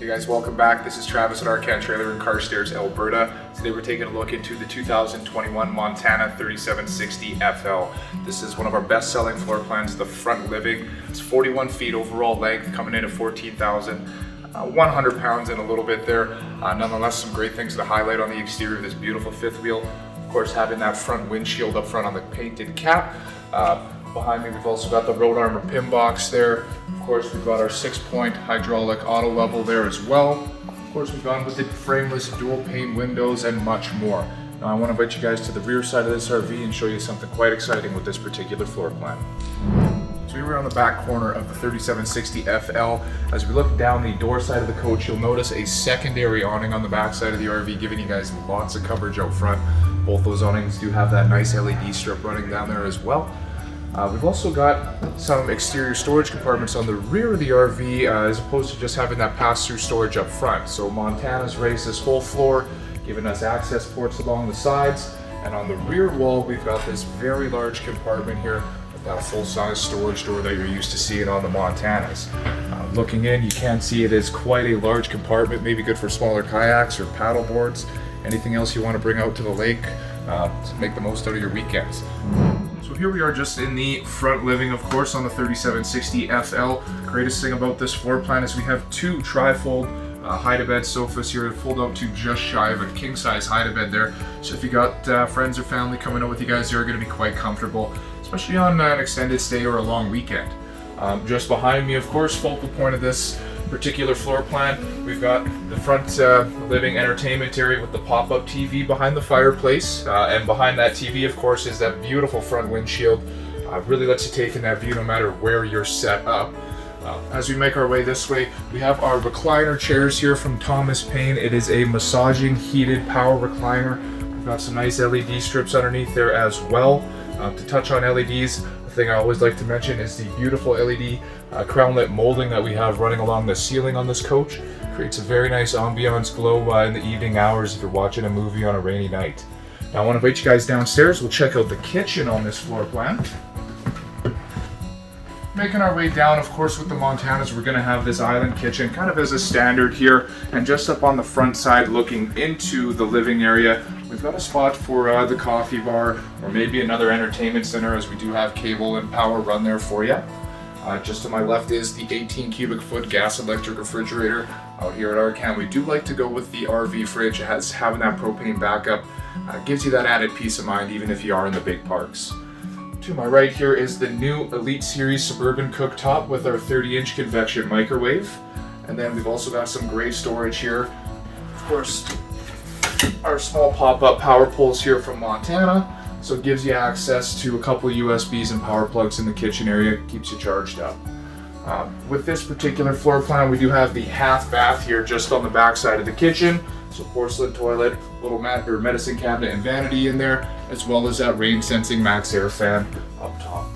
Hey guys, welcome back. This is Travis at Arcan Trailer in Carstairs, Alberta. Today we're taking a look into the 2021 Montana 3760 FL. This is one of our best-selling floor plans, the front living. It's 41 feet overall length, coming in at 14,100 pounds and a little bit there. Nonetheless, some great things to highlight on the exterior of this beautiful fifth wheel. Of course, having that front windshield up front on the painted cap. Behind me, we've also got the Road Armour pin box there. Of course, we've got our 6-point hydraulic auto level there as well. Of course, we've gone with the frameless dual pane windows and much more. Now, I want to invite you guys to the rear side of this RV and show you something quite exciting with this particular floor plan. So we were on the back corner of the 3760 FL. As we look down the door side of the coach, you'll notice a secondary awning on the back side of the RV, giving you guys lots of coverage out front. Both those awnings do have that nice LED strip running down there as well. We've also got some exterior storage compartments on the rear of the RV as opposed to just having that pass-through storage up front. So Montana's raised this whole floor, giving us access ports along the sides. And on the rear wall, we've got this very large compartment here with that full-size storage door that you're used to seeing on the Montanas. Looking in, you can see it is quite a large compartment, maybe good for smaller kayaks or paddle boards, anything else you want to bring out to the lake to make the most out of your weekends. So here we are just in the front living, of course, on the 3760 FL. Greatest thing about this floor plan is we have two tri-fold hide-a-bed sofas here that fold out to just shy of a king-size hide-a-bed there. So if you got friends or family coming out with you guys, they're going to be quite comfortable, especially on an extended stay or a long weekend. Just behind me, of course, focal point of this particular floor plan, we've got the front living entertainment area with the pop-up TV behind the fireplace, and behind that TV, of course, is that beautiful front windshield. Really lets you take in that view no matter where you're set up. As we make our way this way, we have our recliner chairs here from Pane. It is a massaging heated power recliner. We've got some nice LED strips underneath there as well. To touch on LEDs, the thing I always like to mention is the beautiful LED crownlet molding that we have running along the ceiling on this coach. Creates a very nice ambiance glow in the evening hours if you're watching a movie on a rainy night. Now I want to invite you guys downstairs. We'll check out the kitchen on this floor plan. Making our way down, of course, with the Montanas, we're going to have this island kitchen kind of as a standard here, and just up on the front side looking into the living area, we've got a spot for the coffee bar or maybe another entertainment center, as we do have cable and power run there for you. Just to my left is the 18 cubic foot gas electric refrigerator. Out here at Arcan, we do like to go with the RV fridge, as having that propane backup gives you that added peace of mind even if you are in the big parks. To my right here is the new Elite Series Suburban cooktop with our 30-inch convection microwave. And then we've also got some great storage here. Of course, our small pop-up power poles here from Montana. So it gives you access to a couple of USBs and power plugs in the kitchen area, keeps you charged up. With this particular floor plan, we do have the half bath here just on the back side of the kitchen. So porcelain toilet, little medicine cabinet and vanity in there, as well as that rain sensing max air fan up top.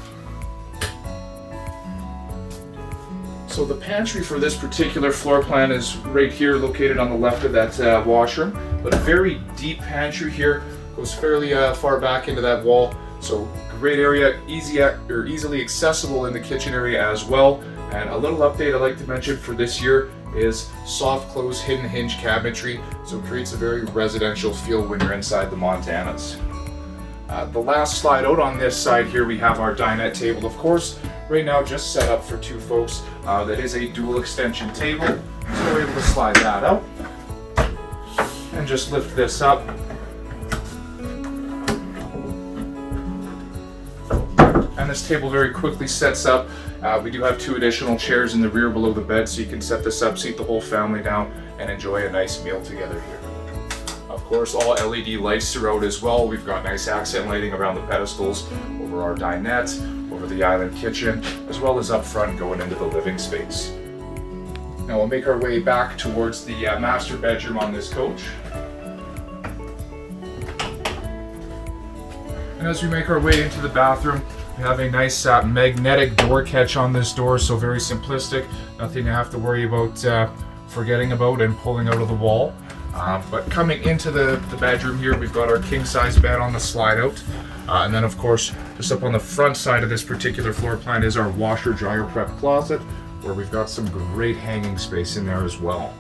So the pantry for this particular floor plan is right here, located on the left of that washroom. But a very deep pantry here, goes fairly far back into that wall. So great area, easily accessible in the kitchen area as well. And a little update I'd like to mention for this year is soft close hidden hinge cabinetry, so it creates a very residential feel when you're inside the Montanas. The last slide out on this side here, we have our dinette table, of course, right now just set up for two folks. That is a dual extension table, so we're able to slide that out and just lift this up. And this table very quickly sets up. We do have two additional chairs in the rear below the bed, so you can set this up, seat the whole family down, and enjoy a nice meal together here. Of course, all LED lights throughout as well. We've got nice accent lighting around the pedestals, over our dinette, over the island kitchen, as well as up front going into the living space. Now we'll make our way back towards the master bedroom on this coach. And as we make our way into the bathroom, we have a nice magnetic door catch on this door, so very simplistic, nothing to have to worry about forgetting about and pulling out of the wall. But coming into the bedroom here, we've got our king-size bed on the slide out. And then of course, just up on the front side of this particular floor plan is our washer dryer prep closet, where we've got some great hanging space in there as well.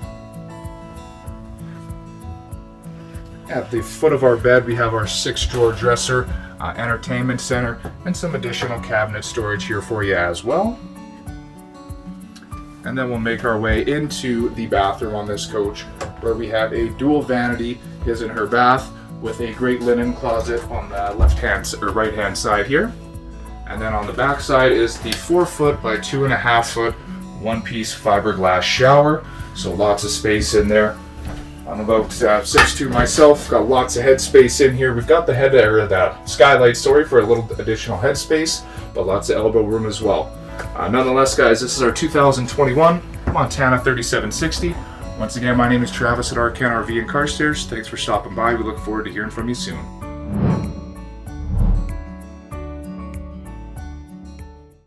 At the foot of our bed, we have our 6-drawer dresser, entertainment center, and some additional cabinet storage here for you as well. And then we'll make our way into the bathroom on this coach, where we have a dual vanity, his and her bath, with a great linen closet on the left-hand or right-hand side here. And then on the back side is the 4-foot by 2.5-foot one-piece fiberglass shower. So lots of space in there. I'm about 6'2" myself, got lots of headspace in here. We've got the skylight, for a little additional headspace, but lots of elbow room as well. Nonetheless, guys, this is our 2021 Montana 3760. Once again, my name is Travis at Arcan RV and Car Stairs. Thanks for stopping by. We look forward to hearing from you soon.